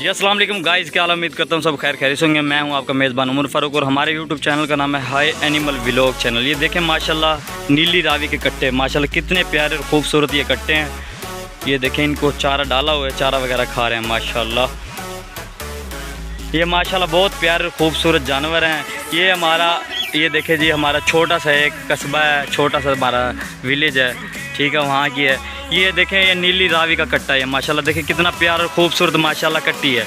जी अस्सलाम वालेकुम गाइस, क्या हाल, उम्मीद करता हूँ सब खैर खैरियत होंगे। मैं हूँ आपका मेज़बान उमर फारूक और हमारे यूट्यूब चैनल का नाम है हाई एनिमल व्लॉग चैनल। ये देखें माशाल्लाह नीली रावी के कट्टे, माशाल्लाह कितने प्यारे और ख़ूबसूरत ये कट्टे हैं। ये देखें इनको चारा डाला हुआ है, चारा वगैरह खा रहे हैं माशाल्लाह। ये माशाल्लाह बहुत प्यारे और ख़ूबसूरत जानवर हैं। ये हमारा ये देखें जी, हमारा छोटा सा एक कस्बा है, छोटा सा हमारा विलेज है, ठीक है, वहाँ की है। ये देखें ये नीली रावी का कट्टा है माशाल्लाह। देखें कितना प्यारा और ख़ूबसूरत माशाल्लाह कट्टी है।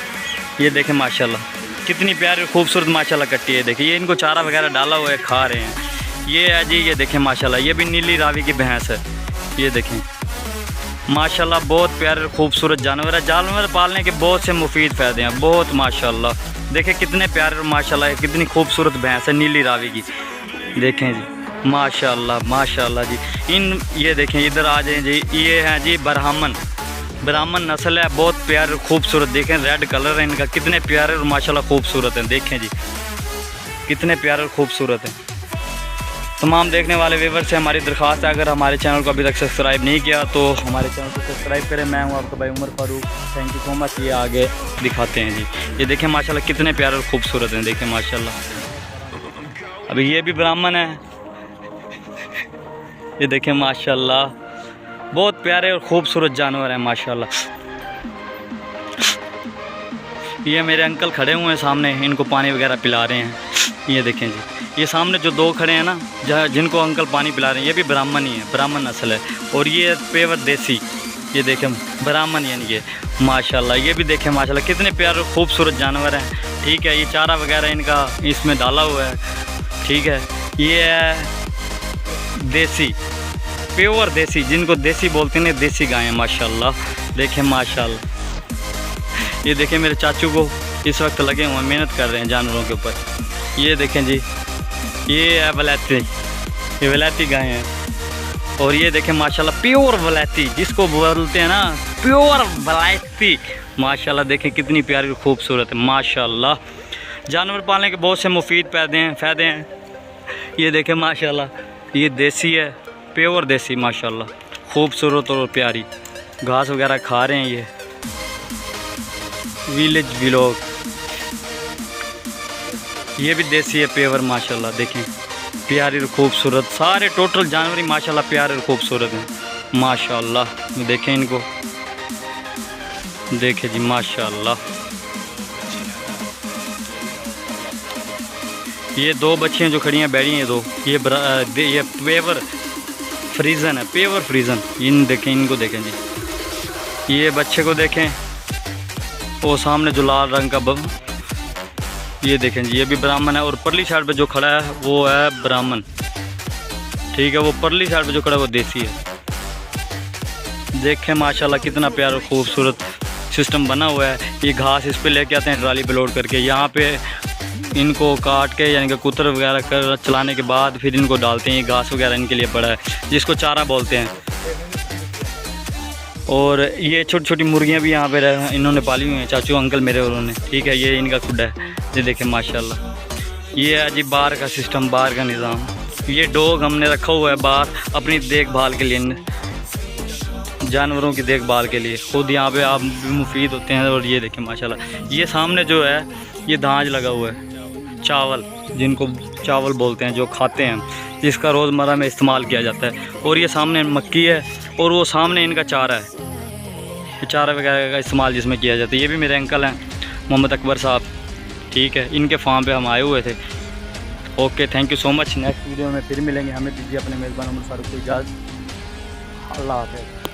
ये देखें माशाल्लाह कितनी प्यारी और ख़ूबसूरत माशाल्लाह कट्टी है। देखिए ये इनको चारा वगैरह डाला हुआ है, खा रहे हैं। ये है जी, ये देखें माशाल्लाह ये भी नीली रावी की भैंस है। ये देखें माशाल्लाह बहुत प्यारे और ख़ूबसूरत जानवर है। जानवर पालने के बहुत से मुफीद फ़ायदे हैं, बहुत माशाल्लाह। देखें कितने प्यारे और माशाल्लाह कितनी खूबसूरत भैंस है नीली रावी की। देखें जी माशाल्लाह माशाल्लाह जी। ये देखें इधर आ जाएं जी, ये हैं जी ब्राह्मण नस्ल है, बहुत प्यारे और खूबसूरत। देखें रेड कलर है इनका, कितने प्यारे और माशाल्लाह खूबसूरत हैं। देखें जी कितने प्यारे और खूबसूरत हैं। तमाम देखने वाले व्यूअर्स से हमारी दरख्वास्त है, अगर हमारे चैनल को अभी तक सब्सक्राइब नहीं किया तो हमारे चैनल को सब्सक्राइब करें। मैं हूँ आपका भाई Umar Farooq, thank you so much. ये आगे दिखाते हैं जी, ये देखें माशाल्लाह कितने प्यारे और खूबसूरत हैं। देखें माशाल्लाह अभी ये भी ब्राह्मण है। ये देखें माशाल्लाह बहुत प्यारे और ख़ूबसूरत जानवर हैं माशाल्लाह। ये मेरे अंकल खड़े हुए हैं सामने, इनको पानी वगैरह पिला रहे हैं। ये देखें जी, ये सामने जो दो खड़े हैं ना, जिनको अंकल पानी पिला रहे हैं, ये भी ब्राह्मण ही है, ब्राह्मण नस्ल है। और ये पेवर देसी, ये देखें ब्राह्मण यानी ये माशाल्लाह। ये भी देखें माशाल्लाह कितने प्यारे और ख़ूबसूरत जानवर हैं, ठीक है। ये चारा वगैरह इनका इसमें डाला हुआ है, ठीक है। ये है देसी, प्योर देसी, जिनको देसी बोलते हैं, देसी गाय माशाल्लाह। देखें माशाल्लाह ये देखें मेरे चाचू को इस वक्त लगे हुए मेहनत कर रहे हैं जानवरों के ऊपर। ये देखें जी, ये है वलैती, ये वलैती गाय हैं। और ये देखें माशाल्लाह प्योर वलैती, जिसको बोलते हैं ना प्योर वलैती माशाल्लाह। देखें कितनी प्यारी और खूबसूरत है माशाल्लाह। जानवर पालने के बहुत से मुफीद फ़ायदे हैं। ये देखें माशाल्लाह ये देसी है, प्योर देसी माशाल्लाह, खूबसूरत और प्यारी। घास वगैरह खा रहे हैं। ये विलेज व्लॉग, ये भी देसी है प्योर माशाल्लाह। देखें प्यारी और खूबसूरत, सारे टोटल जानवर ही माशाल्लाह प्यारे और खूबसूरत हैं माशाल्लाह। देखें इनको, देखें जी माशाल्लाह। ये दो बच्चियाँ जो खड़ी हैं बैठी हैं, दो ये पेवर फ्रीजन है, पेवर फ्रीजन। इन देखें, इनको देखें जी, ये बच्चे को देखें, वो सामने जो लाल रंग का ये देखें जी, ये भी ब्राह्मण है। और परली साइड पे जो खड़ा है वो है ब्राह्मण, ठीक है। वो परली साइड पे जो खड़ा है वो देसी है। देखें माशाल्लाह कितना प्यारा और खूबसूरत सिस्टम बना हुआ है। ये घास इस पे लेके आते हैं ट्राली पे लोड करके, यहाँ पे इनको काट के यानी कि कुतर वगैरह कर चलाने के बाद फिर इनको डालते हैं। ये घास वगैरह इनके लिए पड़ा है, जिसको चारा बोलते हैं। और ये छोटी छोटी मुर्गियाँ भी यहाँ पे इन्होंने पाली हुई हैं, चाचू अंकल मेरे उन्होंने, ठीक है। ये इनका खुड है, ये देखें माशाल्लाह। ये है जी बाहर का सिस्टम, बाहर का निज़ाम। ये डॉग हमने रखा हुआ है बाहर अपनी देखभाल के लिए, जानवरों की देखभाल के लिए। खुद यहाँ पे आप भी मुफीद होते हैं। और ये देखें माशाल्लाह ये सामने जो है ये धांज लगा हुआ है, चावल, जिनको चावल बोलते हैं, जो खाते हैं, जिसका रोज़मर्रा में इस्तेमाल किया जाता है। और ये सामने मक्की है और वो सामने इनका चारा है, चारा वगैरह का इस्तेमाल जिसमें किया जाता है। ये भी मेरे अंकल हैं मोहम्मद अकबर साहब, ठीक है। इनके फार्म पे हम आए हुए थे। Okay, thank you so much. Next video में फिर मिलेंगे। हमें दीजिए अपने मेज़बान उमर फारूक को इजाज़त। अल्लाह हाफ़िज़।